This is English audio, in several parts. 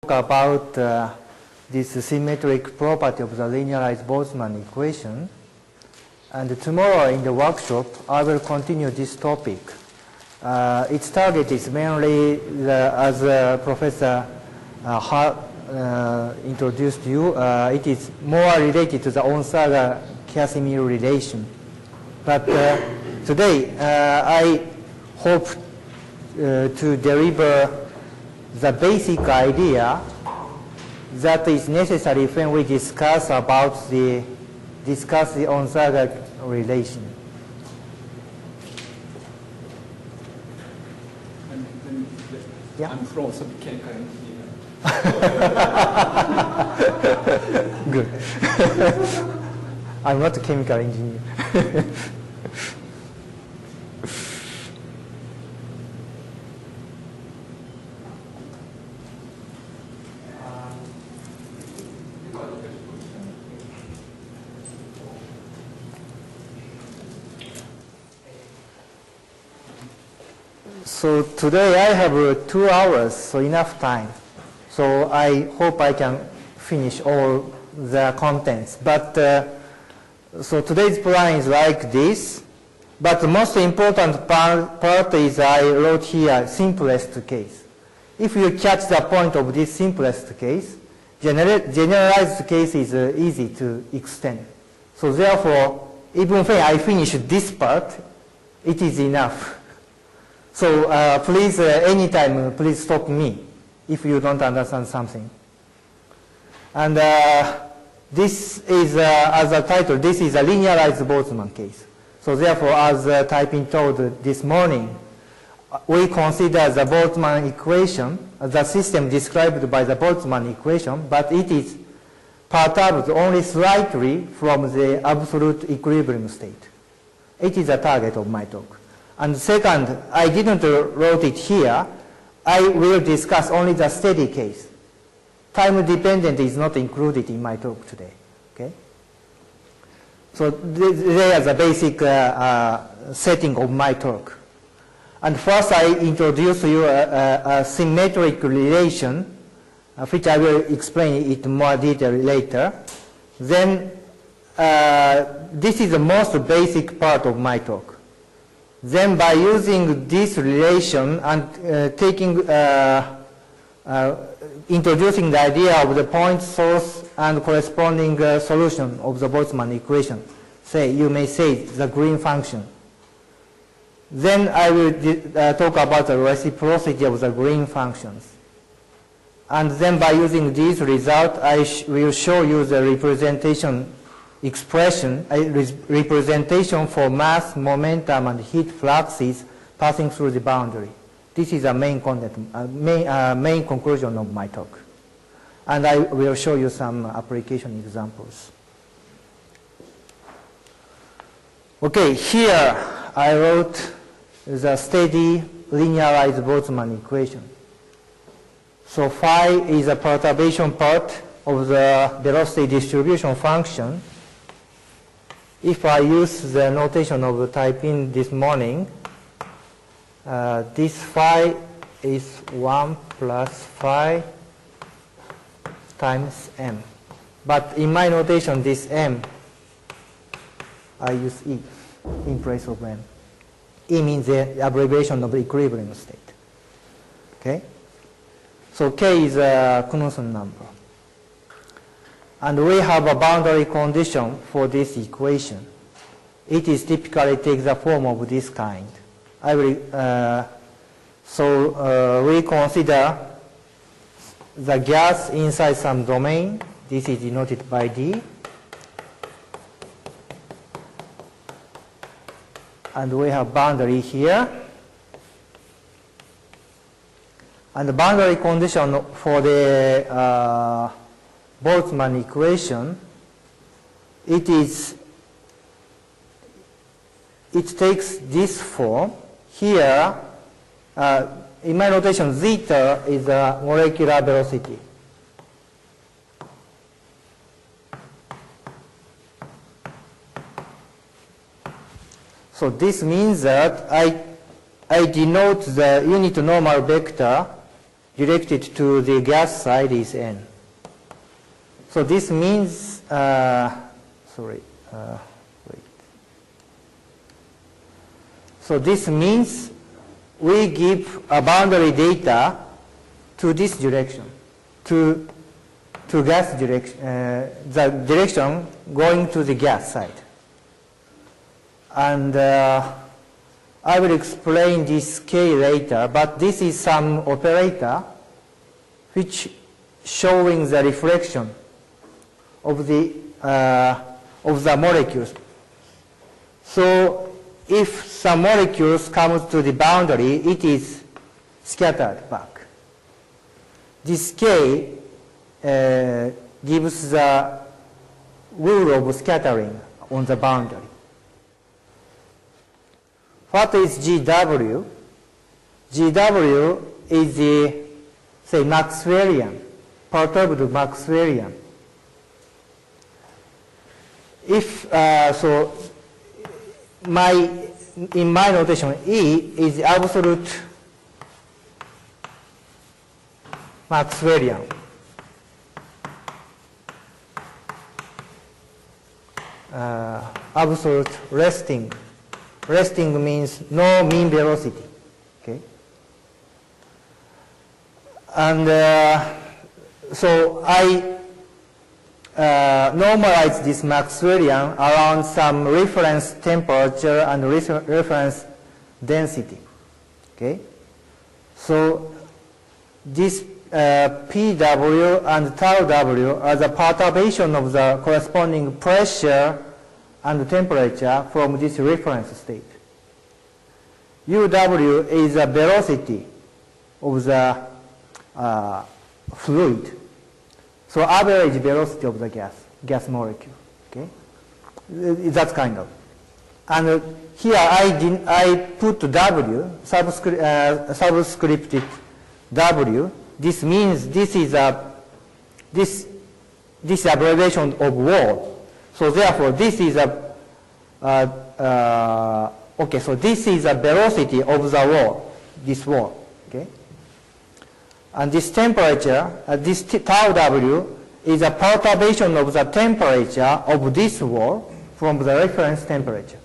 talk about this symmetric property of the linearized Boltzmann equation. And tomorrow in the workshop, I will continue this topic. Its target is mainly, as Professor introduced you, it is more related to the Onsaga-Casimir relation. But today, I hope to deliver the basic idea that is necessary when we discuss the Onsaga relation. Yeah. I'm from some chemical engineer. Good. I'm not a chemical engineer. So today I have 2 hours, so enough time. So I hope I can finish all the contents. But so today's plan is like this. But the most important part is I wrote here simplest case. If you catch the point of this simplest case, generalized case is easy to extend. So therefore, even when I finish this part, it is enough. So please, anytime, please stop me if you don't understand something. And this is, as a title, this is a linearized Boltzmann case. So therefore, as typing told this morning, we consider the Boltzmann equation, the system described by the Boltzmann equation, but it is perturbed only slightly from the absolute equilibrium state. It is the target of my talk. And second, I didn't wrote it here. I will discuss only the steady case. Time dependent is not included in my talk today. Okay? So they are the basic setting of my talk. And first I introduce you a symmetric relation, which I will explain it in more detail later. Then this is the most basic part of my talk. Then by using this relation and introducing the idea of the point source and corresponding solution of the Boltzmann equation, you may say the green function. Then I will talk about the reciprocity of the green functions. And then by using these results, I will show you the representation expression, representation for mass, momentum, and heat fluxes passing through the boundary. This is the main content, main conclusion of my talk. And I will show you some application examples. Okay, here I wrote the steady linearized Boltzmann equation. So phi is a perturbation part of the velocity distribution function. If I use the notation of typing this morning, this phi is 1 plus phi times m. But in my notation, this m, I use E in place of m. E means the abbreviation of the equilibrium state. Okay? So K is a Knudsen number. And we have a boundary condition for this equation. It is typically takes the form of this kind. I will, we consider the gas inside some domain. This is denoted by D. And we have boundary here. And the boundary condition for the Boltzmann equation, it takes this form. Here, in my notation, zeta is a molecular velocity. So this means that I denote the unit normal vector directed to the gas side is n. So this means, wait. So this means we give a boundary data to this direction, to gas direction, the direction going to the gas side. And I will explain this K later, but this is some operator which showing the reflection of the molecules. So if some molecules comes to the boundary, it is scattered back. This K gives the rule of scattering on the boundary. What is GW? GW is the, say, Maxwellian, perturbed Maxwellian. If, so, in my notation, E is the absolute Maxwellian. Absolute resting. Resting means no mean velocity. Okay. And so I normalize this Maxwellian around some reference temperature and reference density. Okay. So this PW and tau W are the perturbation of the corresponding pressure and temperature from this reference state. UW is the velocity of the fluid. So average velocity of the gas molecule. Okay, that's kind of. And here I put W, subscripted W. This means this is this abbreviation of wall. So therefore, this is okay. So this is a velocity of the wall, this wall. Okay. And this temperature, this tau W, is a perturbation of the temperature of this wall from the reference temperature.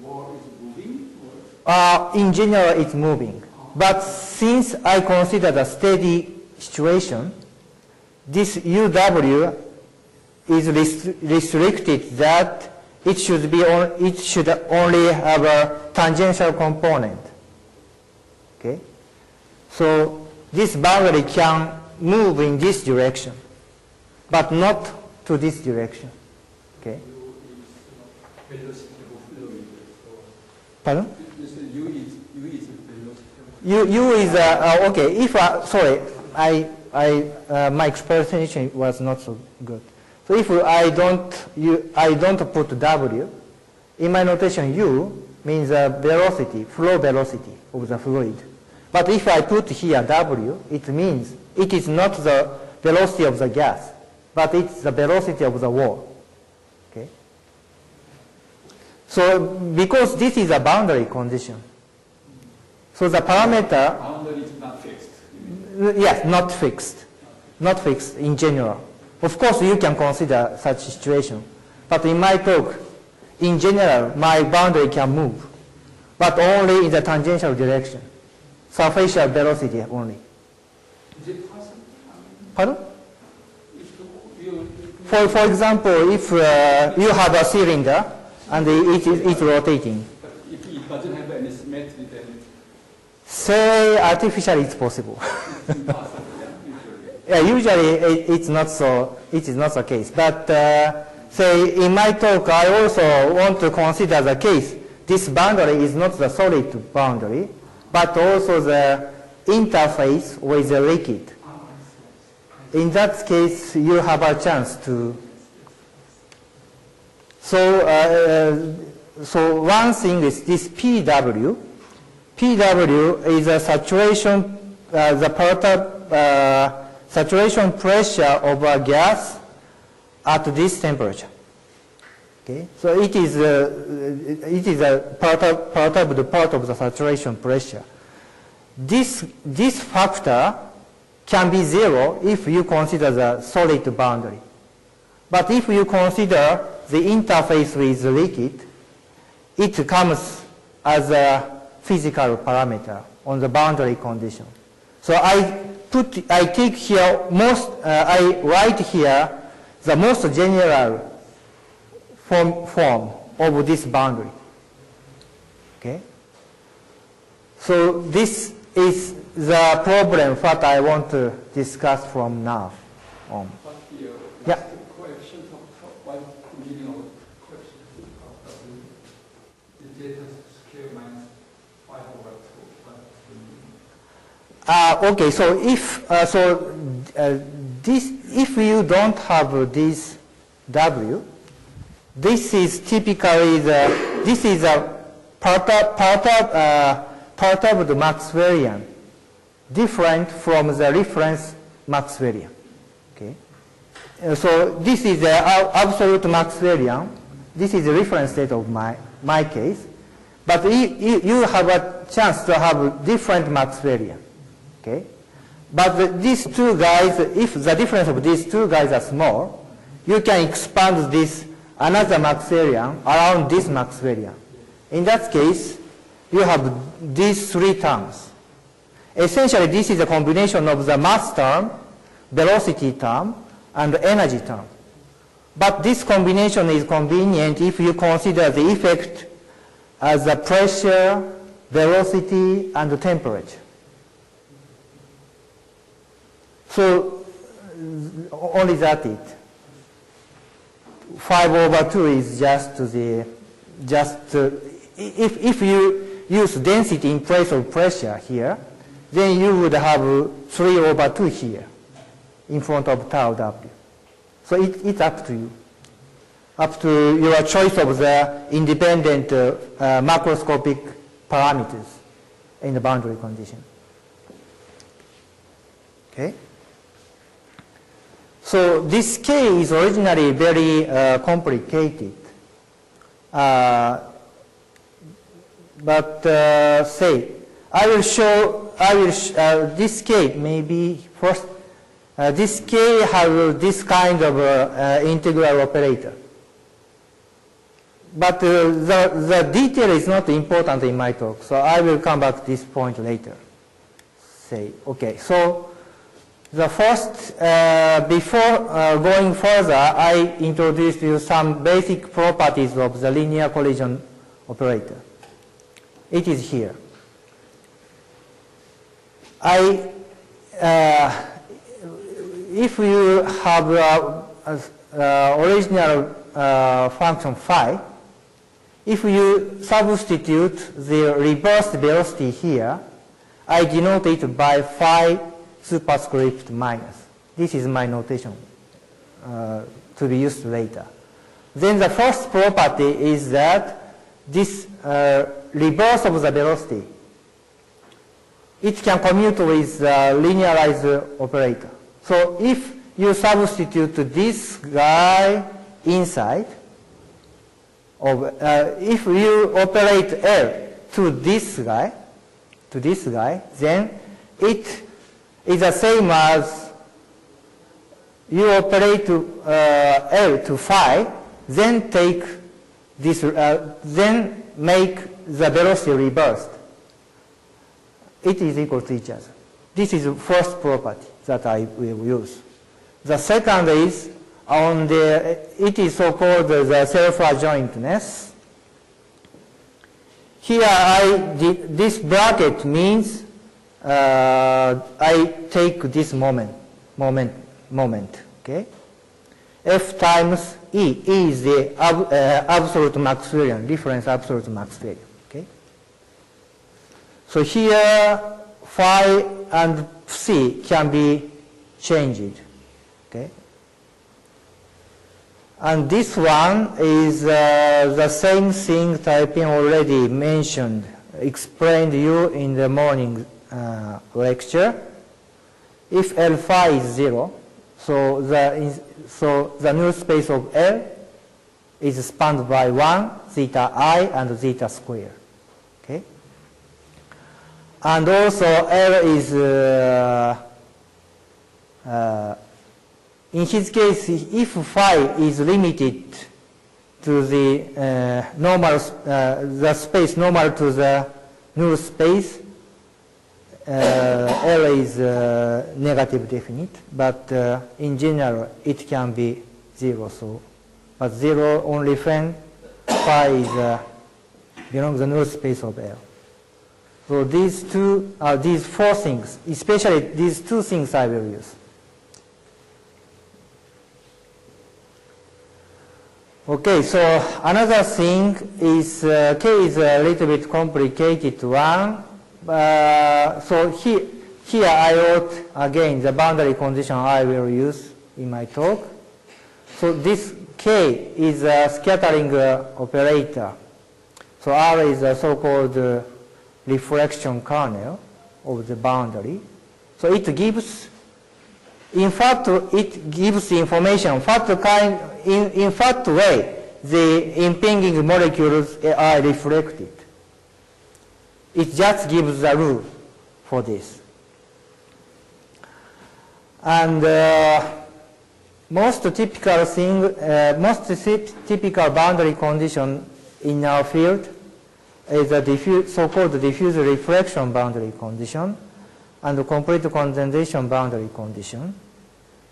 Wall is moving? In general, it's moving. But since I consider the steady situation, this UW is restricted that it should only have a tangential component. Okay, so this boundary can move in this direction, but not to this direction. Okay. Pardon? U is okay. If sorry, my explanation was not so good. So if I don't put W, in my notation U means velocity, flow velocity of the fluid. But if I put here W, it means it is not the velocity of the gas, but it's the velocity of the wall. Okay. So because this is a boundary condition, so the parameter boundary is not fixed. Yes, not fixed. Not fixed in general. Of course, you can consider such situation. But in my talk, in general, my boundary can move, but only in the tangential direction. Surfacial velocity only. Is it possible? Pardon? For example, if you have a cylinder and it's rotating. But if it doesn't have any symmetry, then say artificially it's possible. it's impossible. Yeah, usually it's not so. It is not the case. But say in my talk, I also want to consider the case. This boundary is not the solid boundary, but also the interface with the liquid. In that case, you have a chance to. So one thing is this PW. PW is a saturation, saturation pressure of a gas at this temperature. Okay, so it is a perturbed part of the saturation pressure. this factor can be 0 if you consider the solid boundary. But if you consider the interface with the liquid, it comes as a physical parameter on the boundary condition. So I take here I write here the most general form of this boundary. Okay. So this is the problem what I want to discuss from now on. Yeah. Coefficient of one beginning of coefficient of the data scale minus 5/2. Okay, so if you don't have this W, this is typically this is a part of the Maxwellian, different from the reference Maxwellian. Okay, so this is the absolute Maxwellian. This is the reference state of my case, but you have a chance to have different Maxwellian. Okay, but these two guys, if the difference of these two guys are small, you can expand this another Maxwellian around this Maxwellian. In that case, you have these three terms. Essentially, this is a combination of the mass term, velocity term, and energy term. But this combination is convenient if you consider the effect as the pressure, velocity, and the temperature. So only that it. 5/2 is if you use density in place of pressure here, then you would have 3/2 here in front of tau W. So it's up to you, up to your choice of the independent macroscopic parameters in the boundary condition. Okay. So this K is originally very complicated. But say, I will show this K maybe first. This K has this kind of integral operator. But the detail is not important in my talk, so I will come back to this point later. Say, okay, so the first, before going further, I introduced you some basic properties of the linear collision operator. It is here. If you have original function phi, if you substitute the reverse velocity here, I denote it by phi superscript minus. This is my notation to be used later. Then the first property is that this reverse of the velocity, it can commute with the linearized operator. So if you substitute this guy inside, if you operate L to this guy, then it is the same as you operate L to phi, then take this, then make the velocity reversed. It is equal to each other. This is the first property that I will use. The second is on it is so-called the Reservoir Jointness. Here this bracket means I take this moment, okay? F times E is the absolute Maxwellian, reference absolute Maxwellian, okay? So here phi and C can be changed, okay? And this one is the same thing Taiping already mentioned, explained you in the morning lecture. If L phi is 0, so the null space of L is spanned by 1, theta I, and theta square. Okay. And also L is, in his case, if phi is limited to the normal, the space normal to the null space, L is negative definite, but in general it can be 0. So, but 0 only when phi is belongs to the null space of L. So these four things, especially these two things I will use. Okay, so another thing is K is a little bit complicated one. So here I wrote again the boundary condition I will use in my talk. So this K is a scattering operator. So R is a so-called reflection kernel of the boundary. So it gives, in fact, it gives information. In fact way, the impinging molecules are reflected. It just gives the rule for this. And most typical boundary condition in our field is a so-called diffuse reflection boundary condition and the complete condensation boundary condition.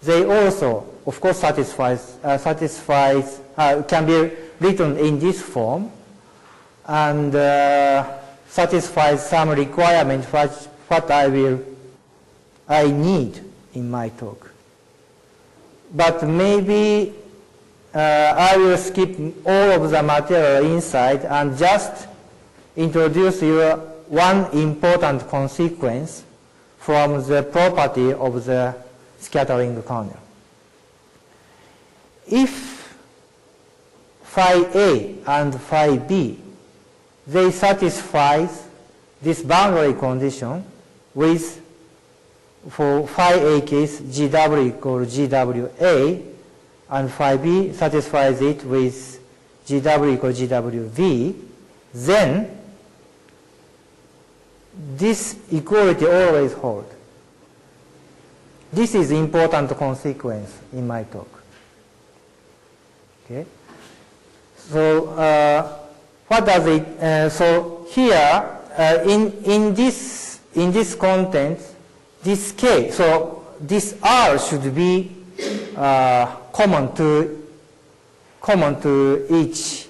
They also, of course, can be written in this form and satisfies some requirement what I need in my talk. But maybe I will skip all of the material inside and just introduce you one important consequence from the property of the scattering kernel. If phi A and phi B, they satisfy this boundary condition with, for phi A case, GW equals GWA, and phi B satisfies it with GW equals GWV, then this equality always holds. This is important consequence in my talk. Okay. So what does it? So here in this content, this K. So this R should be common to each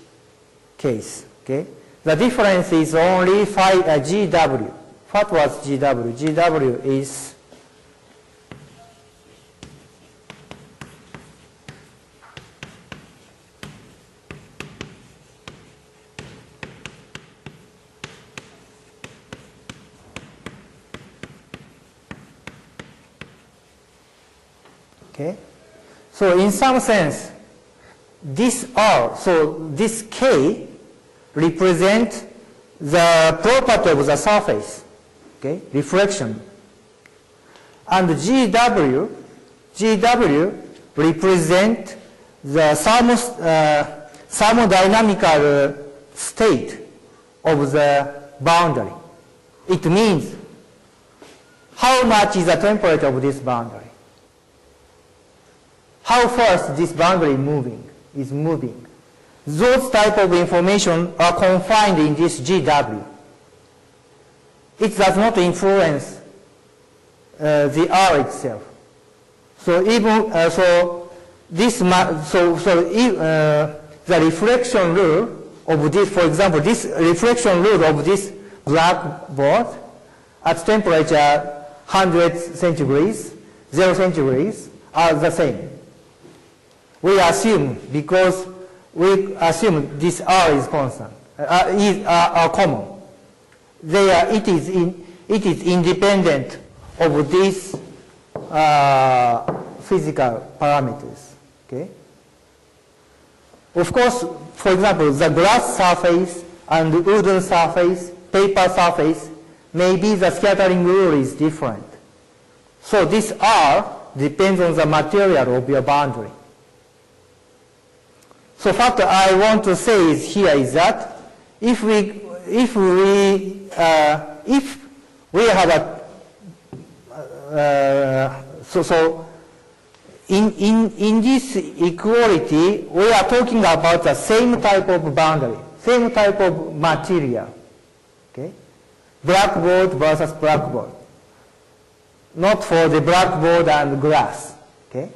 case. Okay. The difference is only phi GW. What was GW? GW is okay. So in some sense, this R, so this K represent the property of the surface, okay, reflection. And GW represent the thermodynamical state of the boundary. It means how much is the temperature of this boundary. How fast this boundary is moving. Those type of information are confined in this GW. It does not influence the R itself. So even the reflection rule of this, for example, this reflection rule of this blackboard at temperature 100 centigrades, 0 centigrades are the same. We assume, because we assume this R is constant, are common. It is independent of these physical parameters. Okay. Of course, for example, the glass surface and wooden surface, paper surface, maybe the scattering rule is different. So this R depends on the material of your boundary. So what I want to say here is that if we have a, so in this equality, we are talking about the same type of boundary, same type of material. Okay? Blackboard versus blackboard. Not for the blackboard and glass. Okay?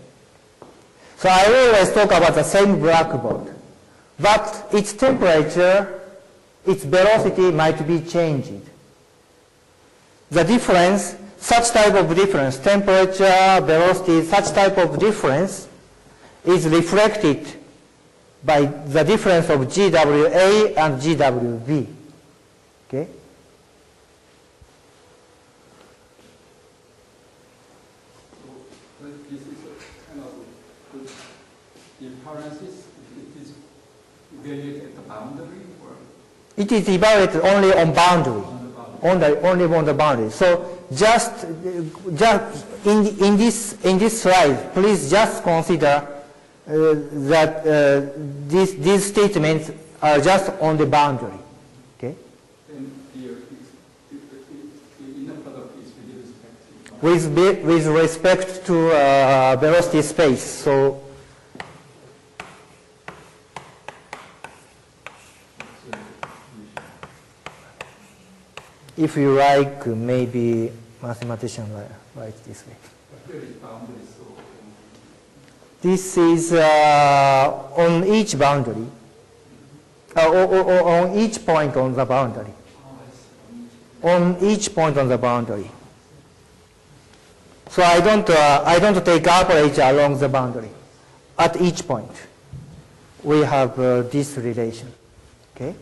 So I always talk about the same blackboard. But its temperature, its velocity might be changed. The difference, such type of difference, temperature, velocity, such type of difference is reflected by the difference of GWA and GWB. Okay? So this is a kind of differences. It is evaluated at the boundary, or it is evaluated only on boundary. Only on the boundary. So just in this slide, please just consider that these statements are just on the boundary. Okay? and the inner product is with respect to With respect to velocity space. So if you like, maybe mathematician write this way. where is boundary, so This is on each boundary, or on each point on the boundary. On each point on the boundary. So I don't take average along the boundary. At each point, we have this relation. Okay.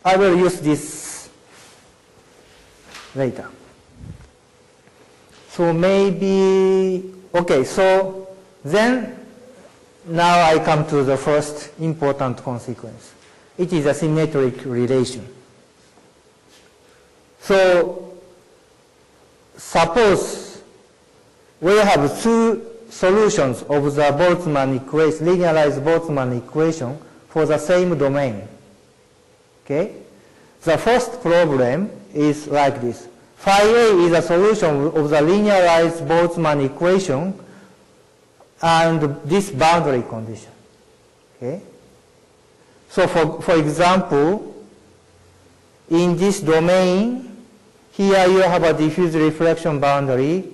I will use this later. So maybe, okay, so then now I come to the first important consequence. It is a symmetric relation. So suppose we have two solutions of the Boltzmann equation, linearized Boltzmann equation for the same domain. Okay? The first problem is like this. Phi A is a solution of the linearized Boltzmann equation and this boundary condition. Okay? So for example, in this domain, here you have a diffuse reflection boundary.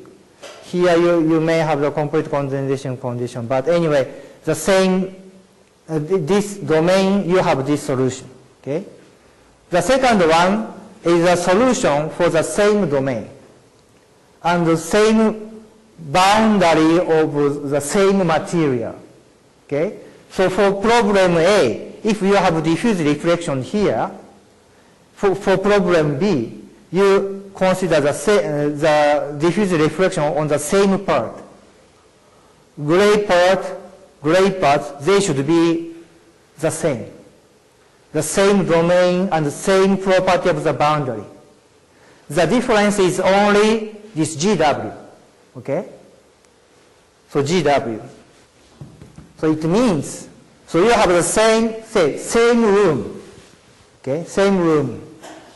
Here you may have the complete condensation condition. But anyway, the same, this domain, you have this solution. Okay? The second one is a solution for the same domain and the same boundary of the same material. Okay? So for problem A, if you have diffuse reflection here, for problem B, you consider the diffuse reflection on the same part. Gray parts, they should be the same. The same domain and the same property of the boundary. The difference is only this GW. Okay? So GW. So it means, so you have the same room. Okay? Same room.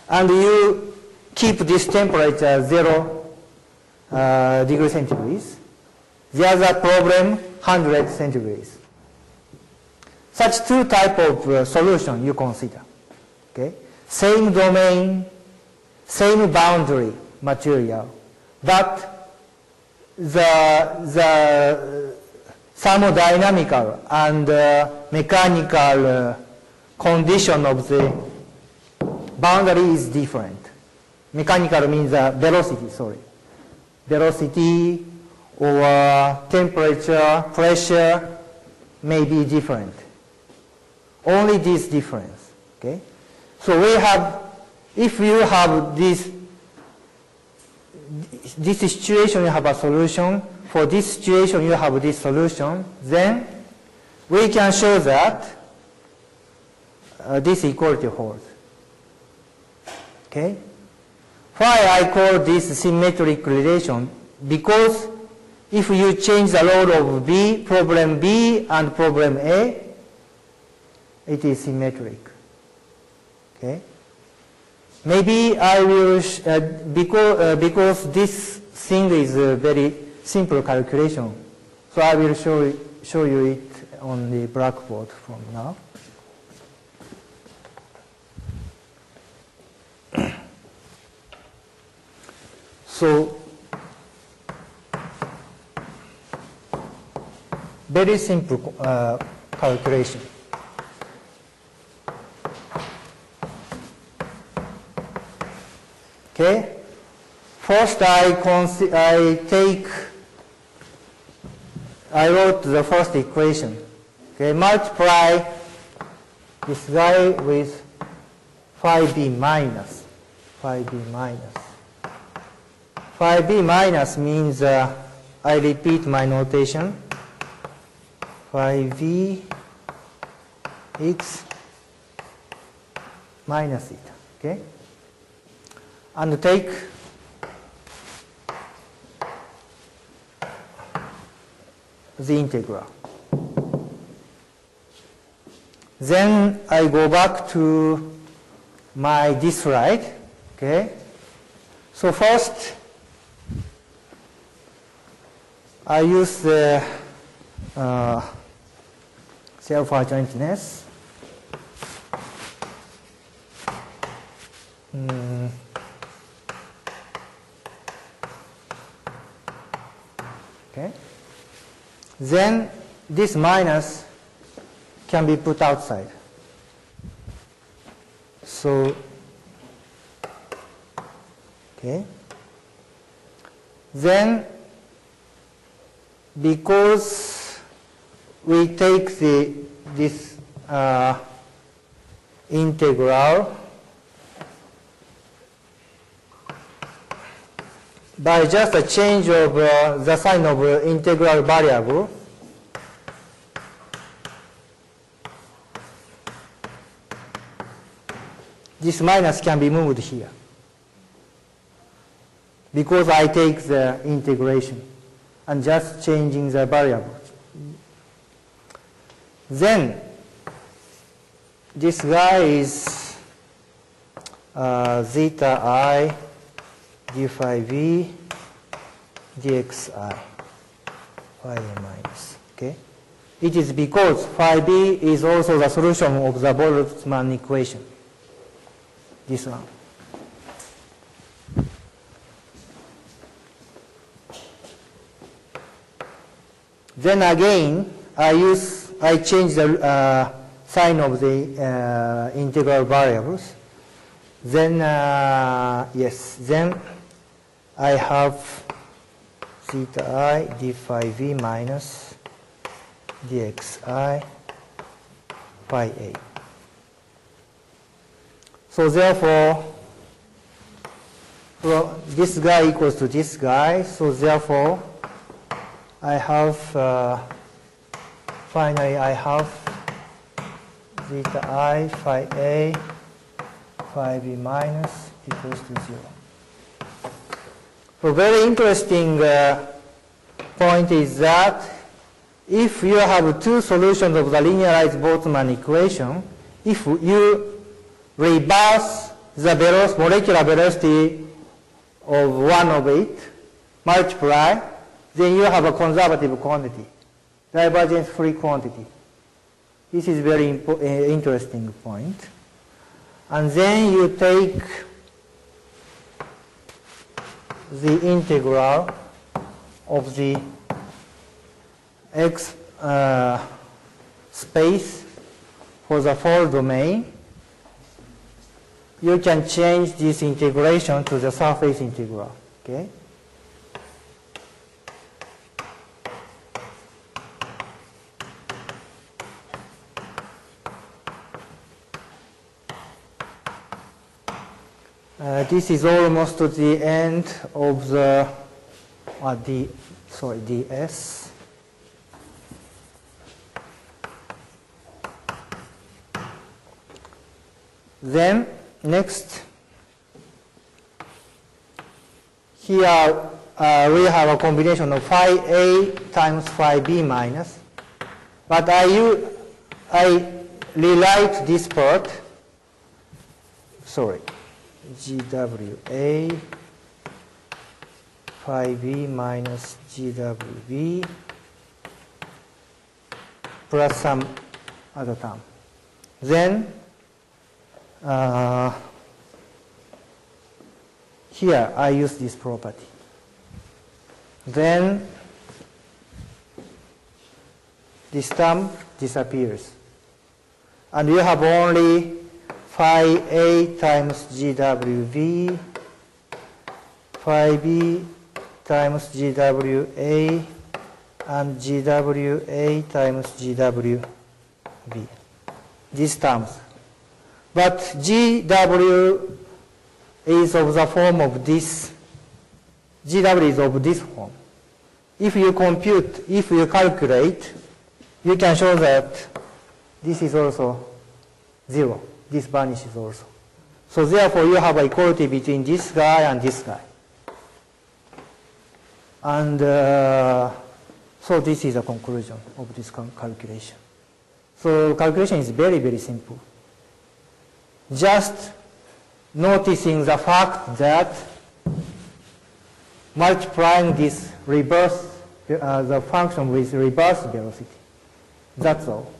And you keep this temperature 0 degree centigrade. The other problem 100 centigrade. Such two type of solution you consider. Okay? Same domain, same boundary material, but the thermodynamical and mechanical condition of the boundary is different. Mechanical means velocity, sorry. Velocity or temperature, pressure may be different. Only this difference. Okay? So we have, if you have this situation, you have a solution. For this situation, you have this solution. Then we can show that this equality holds. Okay? Why I call this symmetric relation? Because if you change the load of B, problem B and problem A, it is symmetric. Okay? maybe I will, because this thing is a very simple calculation, so I will show you it on the blackboard from now. So, very simple calculation. Okay. First, I wrote the first equation. Okay, multiply this guy with phi b minus. Phi b minus. Phi b minus means, I repeat my notation, phi v x minus theta. Okay? And take the integral. Then I go back to this slide. Okay? So first, I use the Reservoir Jointness. Okay. Then this minus can be put outside. So, okay. Then, because we take this integral by just a change of the sign of integral variable, this minus can be moved here because I take the integration and just changing the variable. Then this guy is zeta I d phi v dxi phi a minus. Okay? It is because phi b is also the solution of the Boltzmann equation. This one. Then again, I change the sign of the integral variables. Then then I have theta I d phi v minus dxi phi a. So therefore, well, this guy equals to this guy. So therefore, I have finally I have theta I phi a phi b minus equals to 0. So very interesting point is that if you have two solutions of the linearized Boltzmann equation, if you reverse the molecular velocity of one of it, multiply, then you have a conservative quantity, divergence-free quantity. This is very interesting point. And then you take the integral of the x space for the full domain. You can change this integration to the surface integral. Okay? This is almost to the end of the ds. Then next, here we have a combination of phi a times phi b minus, but I rewrite this part. Sorry. GWA phi B minus GWB plus some other term. Then here I use this property. Then this term disappears. And you have only phi A times GWB, phi B times GWA, and GWA times GWB. These terms. But GW is of the form of this. GW is of this form. If you compute, if you calculate, you can show that this is also 0. This vanishes also. So therefore, you have equality between this guy and this guy. And so this is a conclusion of this calculation. So calculation is very, very simple. Just noticing the fact that multiplying this reverse, the function with reverse velocity. That's all.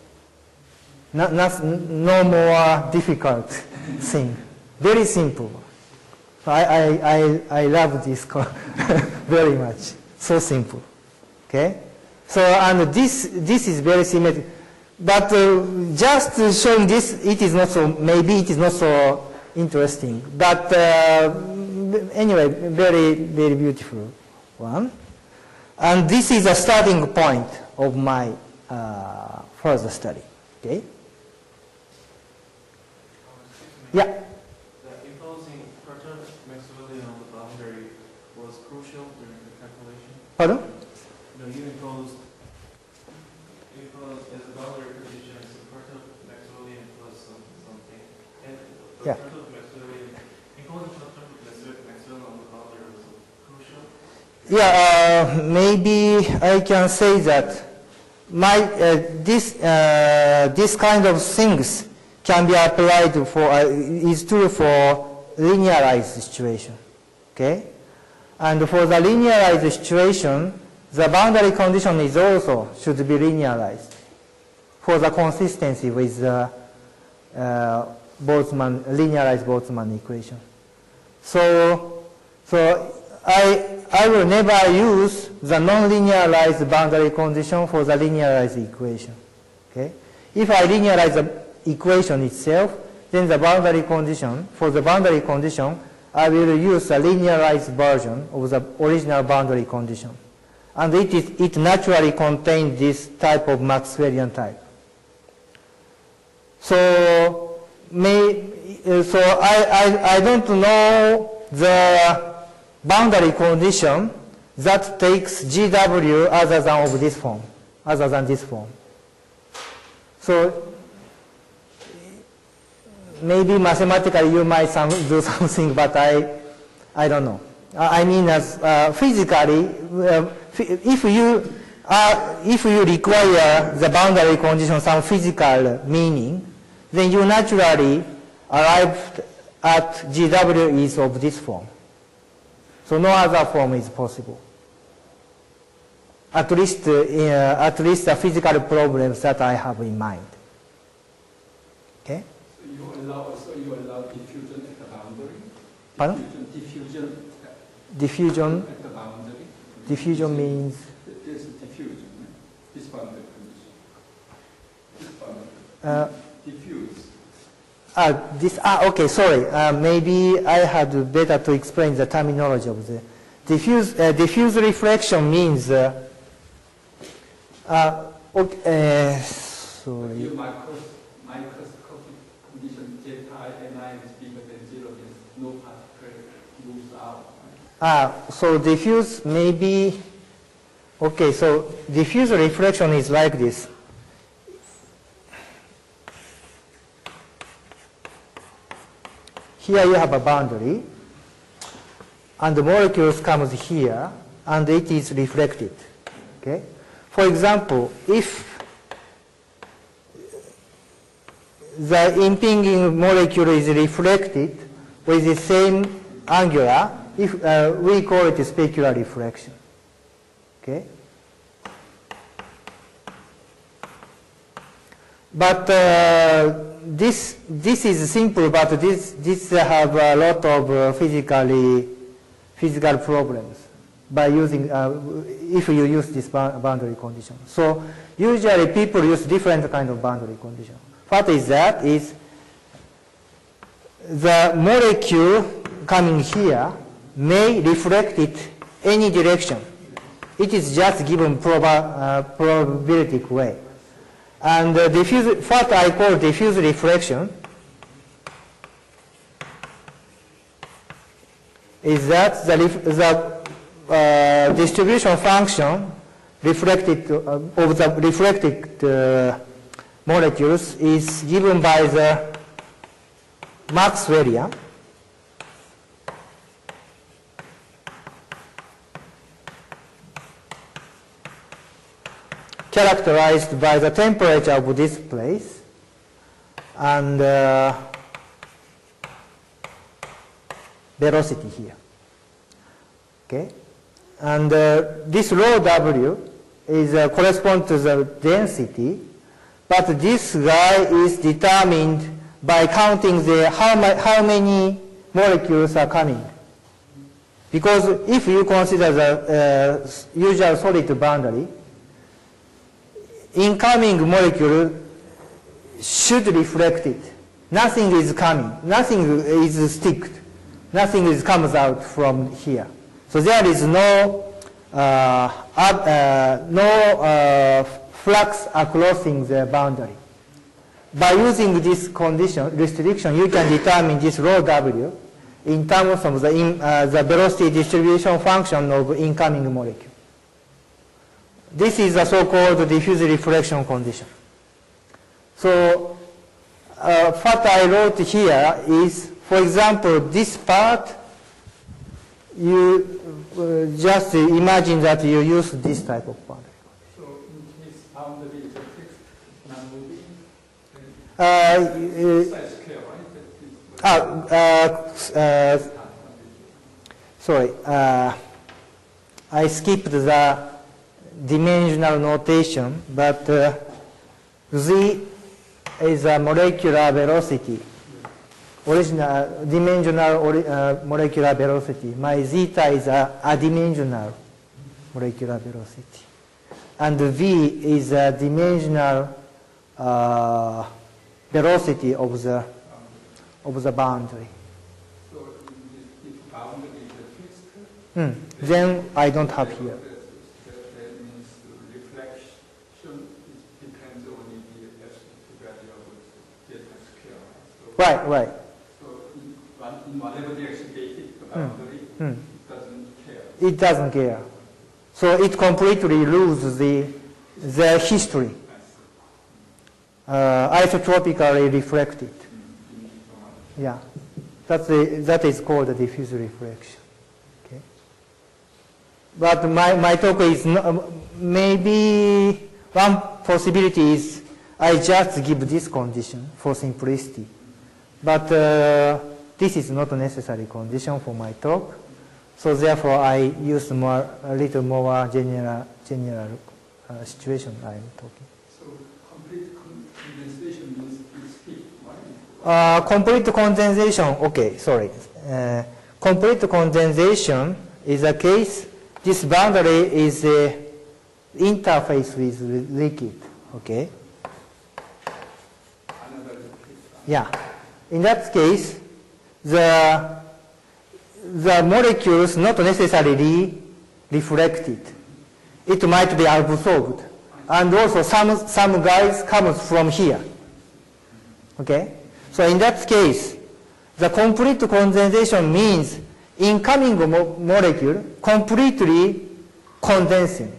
No more difficult thing. Very simple. I love this very much. So simple. Okay. So and this is very symmetric. But just showing this, it is not so. Maybe it is not so interesting. But anyway, very, very beautiful one. And this is a starting point of my further study. Okay. Yeah. The imposing perturbed Maxwellian on the boundary was crucial during the calculation. Pardon? No, you imposed as a boundary condition as a perturbed Maxwellian plus something. And the Yeah. perturbed Maxwellian, imposing perturbed Maxwellian on the boundary was crucial. Yeah, maybe I can say that this kind of things can be applied for is true for linearized situation. Okay, and for the linearized situation, the boundary condition is also should be linearized for the consistency with the linearized Boltzmann equation. So I will never use the non-linearized boundary condition for the linearized equation. Okay? If I linearize the equation itself, then the boundary condition, for the boundary condition, I will use a linearized version of the original boundary condition. And it naturally contains this type of Maxwellian type. So I don't know the boundary condition that takes GW other than this form. So maybe mathematically you might do something, but I don't know. I mean, as physically, if you require the boundary condition some physical meaning, then you naturally arrive at GW is of this form. So no other form is possible. At least the physical problems that I have in mind. Okay. So you allow diffusion at the boundary. Pardon? Diffusion at the boundary. Diffusion means. There's diffusion. This boundary condition. This boundary. Diffuse. Okay, sorry. Maybe I had better to explain the terminology of the diffuse. Diffuse reflection means. Okay, sorry. Your microscopic condition zeta ni is bigger than 0, then no particle moves out. So diffuse maybe. Okay, so diffuse reflection is like this. Here you have a boundary, and the molecules comes here, and it is reflected. Okay. For example, if the impinging molecule is reflected with the same angular, if we call it specular reflection. Okay. But this is simple, but this have a lot of physical problems by using if you use this boundary condition. So usually people use different kind of boundary condition. What is that? Is the molecule coming here may reflect it any direction. It is just given probabilistic way. And what I call diffuse reflection is that the distribution function reflected of the reflected molecules is given by the Maxwellian. Characterized by the temperature of this place and velocity here. Okay, and this rho W is correspond to the density, but this guy is determined by counting the how many molecules are coming. Because if you consider the usual solid boundary, incoming molecule should reflect it. Nothing is coming. Nothing is sticked. Nothing comes out from here. So there is no flux crossing the boundary. By using this condition, restriction, you can determine this rho W in terms of the velocity distribution function of incoming molecule. This is a so-called diffuse reflection condition. So what I wrote here is, for example, this part, you just imagine that you use this type of boundary. So in case boundary is a fixed, non-moving, size square, right? Sorry, I skipped the dimensional notation, but Z is a molecular velocity, original dimensional molecular velocity. My zeta is a adimensional molecular velocity, and V is a dimensional velocity of the boundary. So if boundary is fixed, then I don't have here. Right. So in whatever direction they hit the boundary, it doesn't care. It doesn't care. So it completely loses the history. Isotropically reflected. Yeah. That is called a diffuse reflection. Okay. But my talk is maybe one possibility is I just give this condition for simplicity. But this is not a necessary condition for my talk, so therefore I use a little more general situation I am talking. So complete condensation means it's heat, right? Complete condensation. Okay, sorry. Complete condensation is a case. This boundary is a interface with liquid. Okay. Yeah. In that case, the molecules not necessarily reflected. It might be absorbed. And also some guys comes from here. Okay? So in that case, the complete condensation means incoming molecule completely condenses.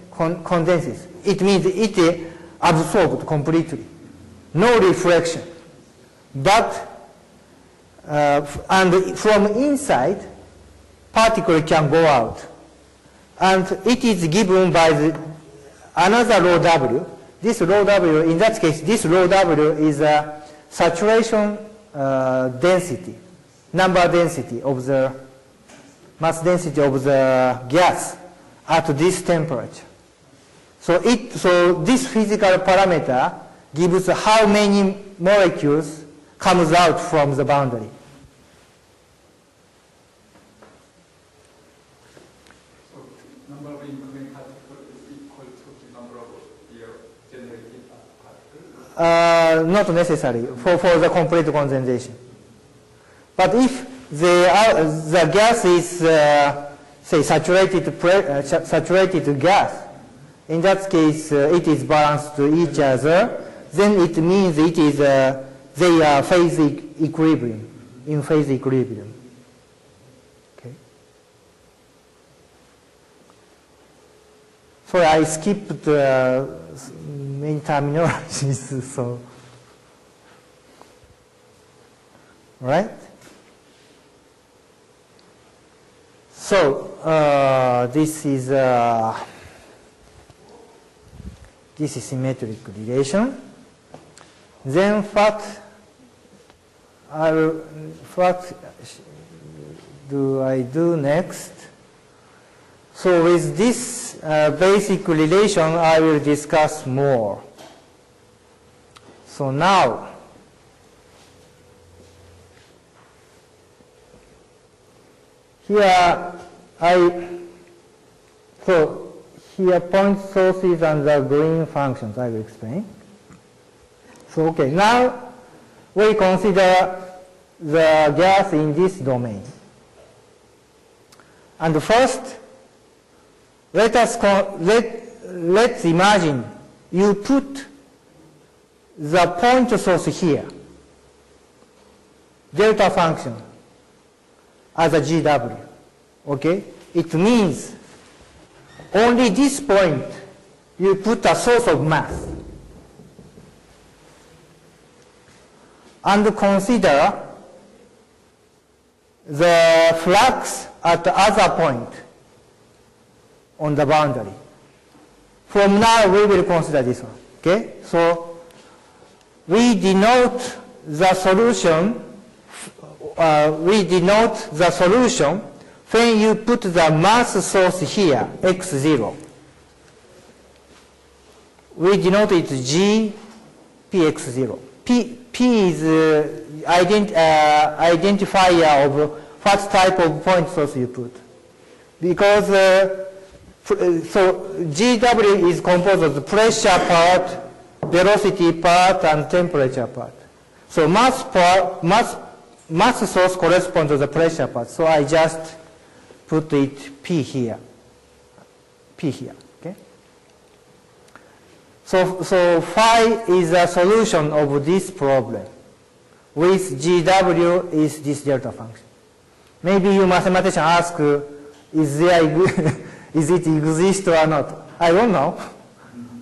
It means it absorbed completely. No reflection. But and from inside, particle can go out. And it is given by another rho W. This rho W, in that case, this rho W is a saturation density. number density of the mass density of the gas at this temperature. So this physical parameter gives how many molecules comes out from the boundary. So number of incoming particles is equal to the number of generated particles? Not necessary for the complete condensation. But if the gas is, say, saturated gas, in that case it is balanced to each other, then it means it is they are phase equilibrium, in phase equilibrium. Okay. So I skipped main terminologies, so right. So this is symmetric relation. Then what do I do next? So with this basic relation, I will discuss more. So now, here here point sources and the green functions I will explain. So okay, now we consider the gas in this domain. And first, let's imagine you put the point source here, delta function, as a GW. Okay? It means only this point you put a source of mass. And consider the flux at the other point on the boundary. From now we will consider this one. Okay? So we denote the solution when you put the mass source here, x0. We denote it G px0. P is identifier of what type of point source you put. Because so GW is composed of the pressure part, velocity part, and temperature part. So mass source corresponds to the pressure part. So I just put it P here. Okay? So phi is a solution of this problem. With GW is this delta function. Maybe you mathematician ask, is it exist or not? I don't know.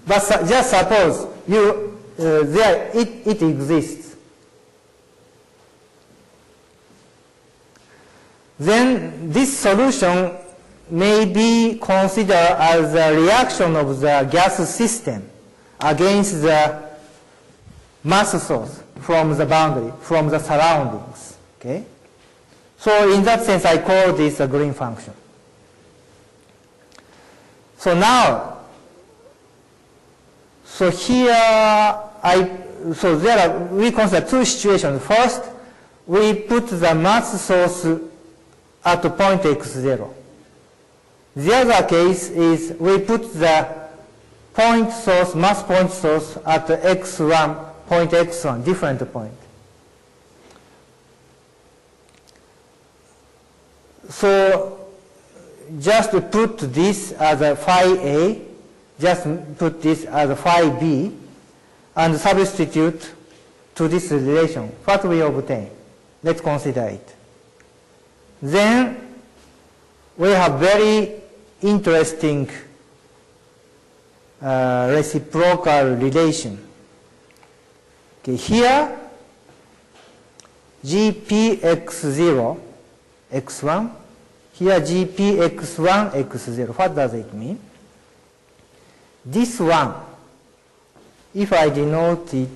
But just suppose it exists. Then this solution may be considered as a reaction of the gas system against the mass source from the boundary, from the surroundings. Okay? So in that sense, I call this a green function. So now, so here we consider two situations. First, we put the mass source at point x0. The other case is we put the point source, mass point source at x1, point x1, different point. So just put this as a phi A, just put this as a phi B, and substitute to this relation. What we obtain? Let's consider it. Then we have very interesting reciprocal relation. Okay, here GPx0 x1, here GPx1 x0. What does it mean? This one, if I denote it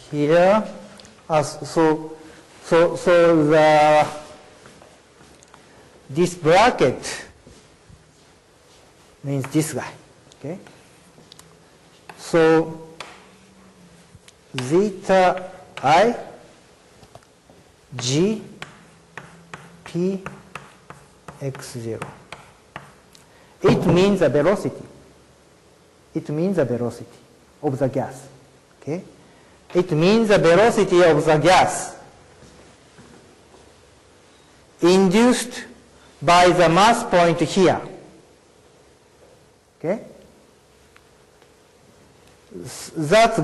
here as so So this bracket means this guy. Okay. So zeta I G P x0. It means the velocity. It means the velocity of the gas. Okay? It means the velocity of the gas induced by the mass point here. Okay? That's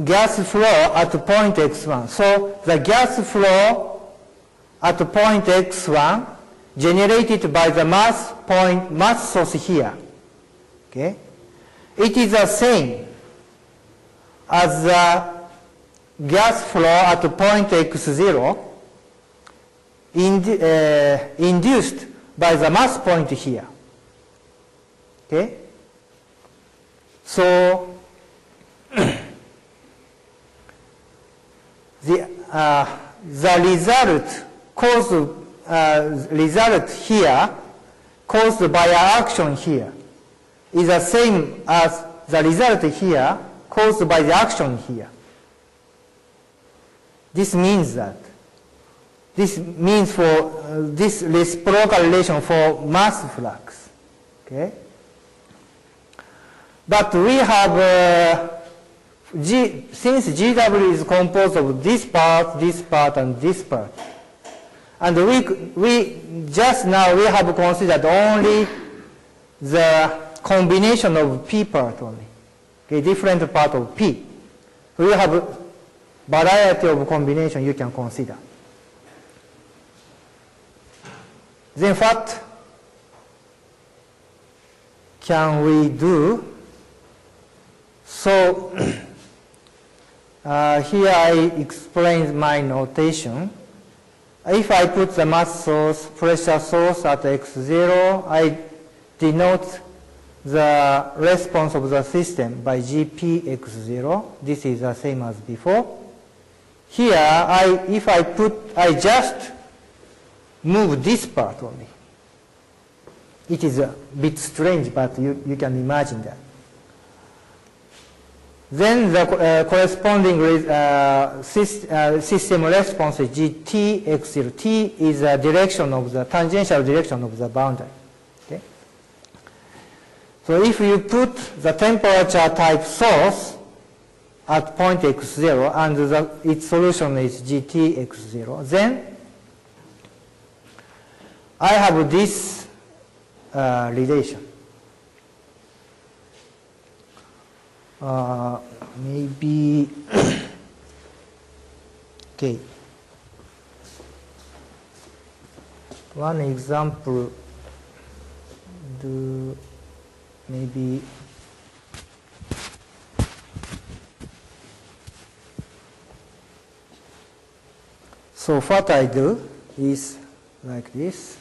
gas flow at point x1. So the gas flow at point x1 generated by the mass source here. Okay? It is the same as the gas flow at point x0 induced by the mass point here. Okay? So the result here caused by an action here is the same as the result here caused by the action here. This means that this means for this reciprocal relation for mass flux. Okay? But we have since GW is composed of this part, and this part, and we just now we have considered only the combination of P part only, okay, different part of P. So you have a variety of combination you can consider. Then what can we do? So here I explain my notation. If I put the mass source, pressure source at x0, I denote the response of the system by Gp x0. This is the same as before. Here, I just move this part only. It is a bit strange, but you can imagine that. Then the corresponding system response is Gt x0. T is the direction of the tangential direction of the boundary. Okay? So if you put the temperature type source at point x0 and its solution is Gt x0, then I have this relation. Maybe okay. One example, do maybe so what I do is like this.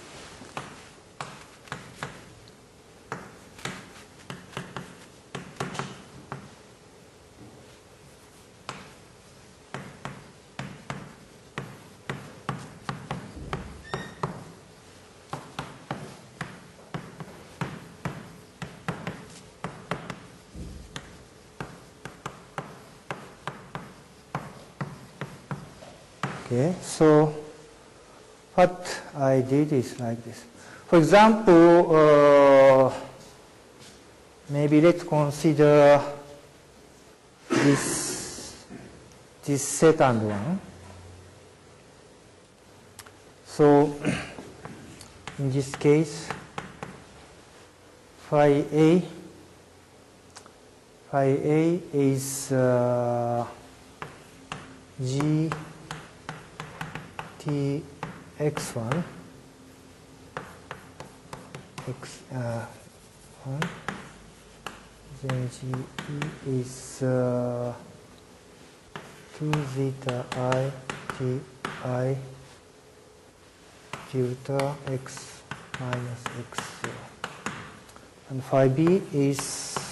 Okay, so what I did is like this. For example, maybe let's consider this second one. So in this case, phi A is G T x1 1, then G E is 2 zeta I T I delta x minus x0, and phi B is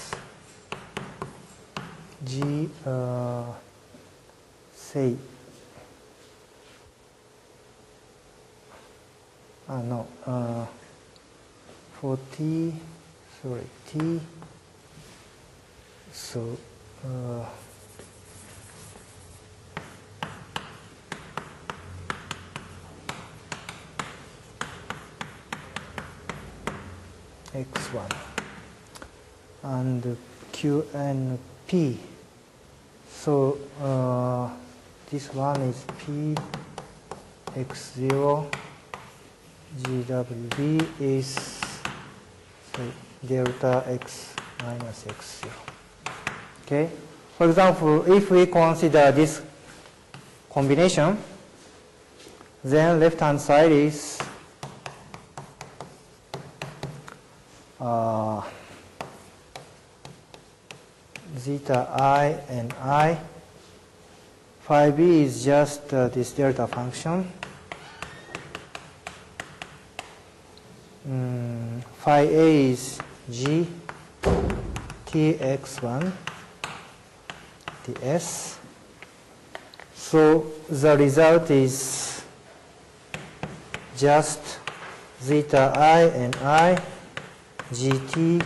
G say no, for t, sorry, t, so x1 and q and p. So this one is p x0, GWB is say, delta x minus x0. Okay. For example, if we consider this combination, then left-hand side is zeta I and I. Phi b is just this delta function. Phi a is g tx1 ts. So the result is just zeta I and I gt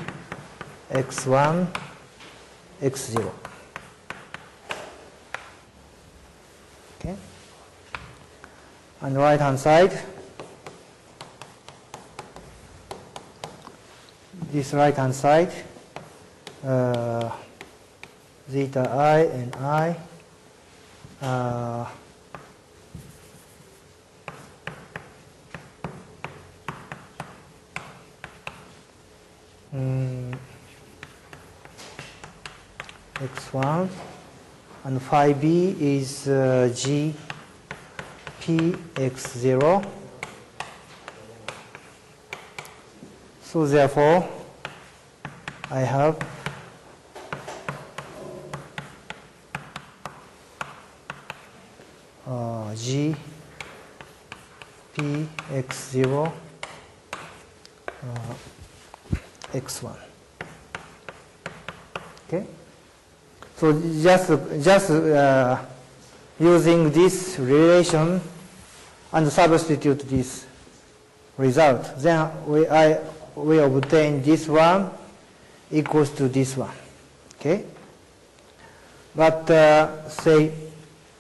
x1 x0. Okay. On the right hand side, this right hand side, zeta I and I x1 and phi b is g p x0. So therefore I have g p x0 x1. Okay. So just using this relation and substitute this result, then we obtain this one equals to this one. Okay. But say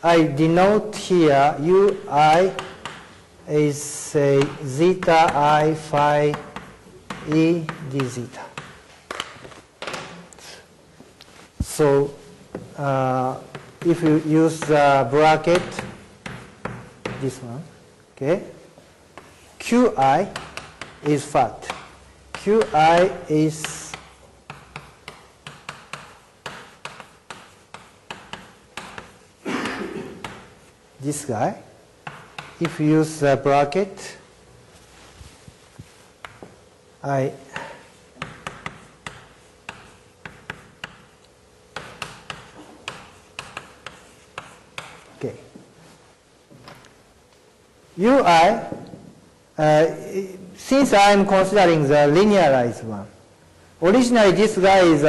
I denote here ui is say zeta I phi e d zeta. So if you use the bracket, this one, okay, qi is what? Qi is this guy. If you use the bracket, okay. Ui, since I am considering the linearized one, originally this guy is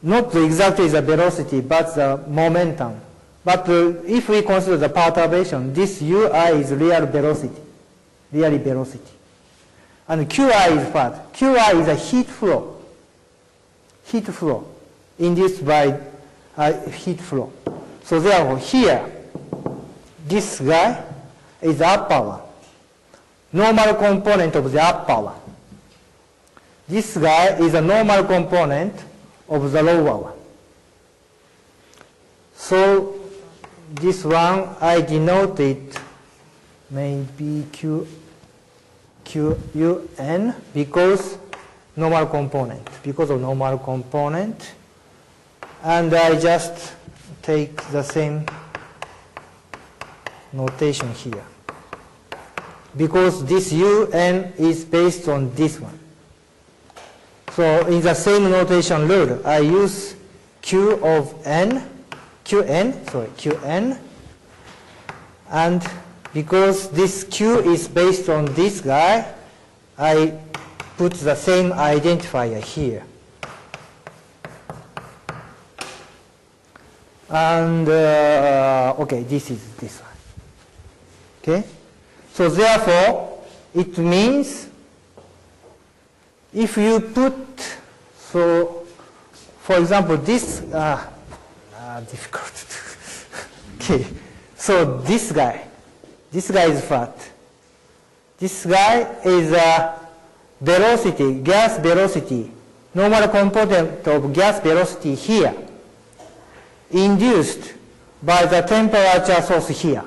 not exactly the velocity, but the momentum. But if we consider the perturbation, this ui is real velocity, really velocity. And qi is what? Qi is a heat flow. Heat flow induced by heat flow. So therefore here, this guy is the upper one. Normal component of the upper one. This guy is a normal component of the lower one. So this one I denote it maybe QUN because normal component. Because of normal component. And I just take the same notation here. Because this UN is based on this one. So in the same notation rule, I use QN, and because this Q is based on this guy, I put the same identifier here. And okay, this is this one. Okay, So therefore, it means if you put, so for example, this, difficult. Okay, so this guy is flat. This guy is a velocity, gas velocity, normal component of gas velocity here, induced by the temperature source here.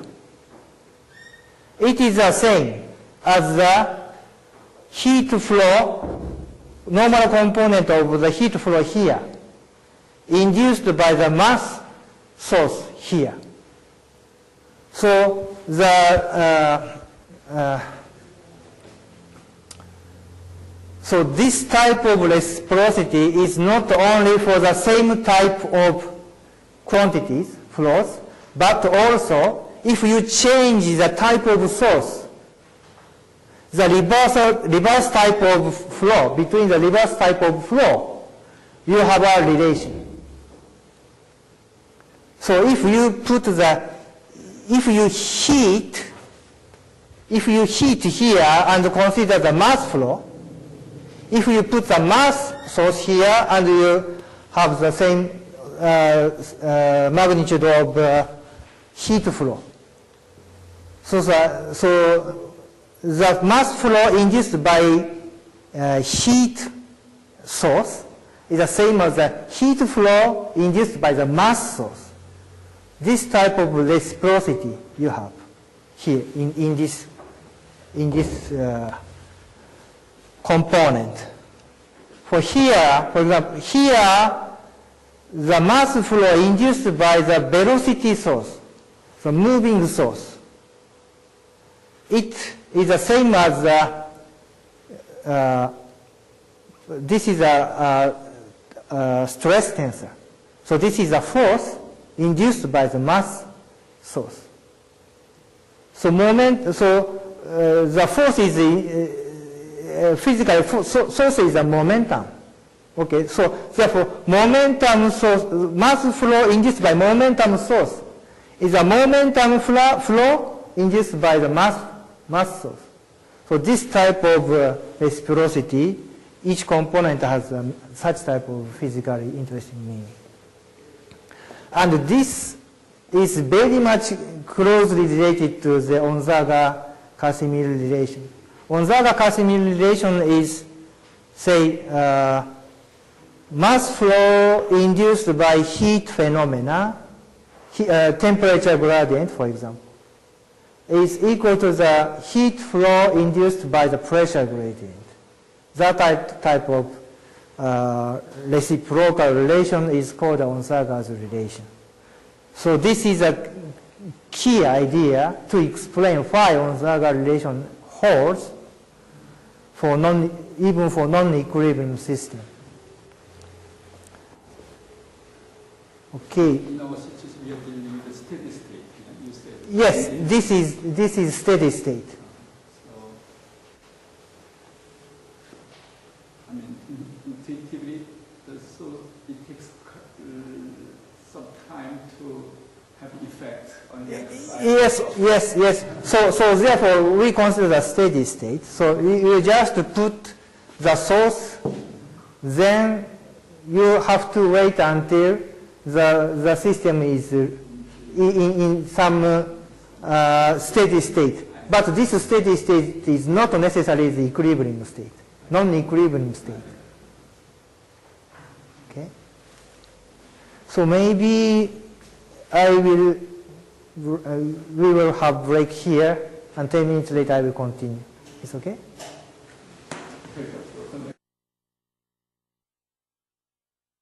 It is the same as the heat flow, normal component of the heat flow here, induced by the mass source here. So so this type of reciprocity is not only for the same type of quantities, flows, but also if you change the type of source, the reverse type of flow, between the reverse type of flow, you have a relation. So if you put if you heat here and consider the mass flow, if you put the mass source here and you have the same magnitude of heat flow. So the mass flow induced by heat source is the same as the heat flow induced by the mass source. This type of reciprocity you have here in this component. For here, for example, here the mass flow induced by the velocity source, the moving source, it is the same as this is a stress tensor. So this is a force induced by the mass source. So the force is physical source is a momentum. Okay, so therefore momentum source, mass flow induced by momentum source is a momentum flow induced by the mass source. So this type of reciprocity, each component has such type of physically interesting meaning. And this is very much closely related to the Onzaga-Casimir relation. Onzaga-Casimir relation is, say, mass flow induced by heat phenomena, temperature gradient, for example, is equal to the heat flow induced by the pressure gradient. That type of reciprocal relation is called Onzaga's relation. So this is a key idea to explain why Onzaga relation holds for even for non-equilibrium system. Okay. In our situation, we are dealing with the steady state. You said. Yes, this is steady state. So, I mean, intuitively, so it takes some time to have effect on the other side. Yes. So therefore, we consider the steady state. So you just put the source, then you have to wait until the system is in some steady state. But this steady state is not necessarily the equilibrium state, non-equilibrium state. Okay. So maybe we will have break here, and 10 minutes later I will continue. It's okay?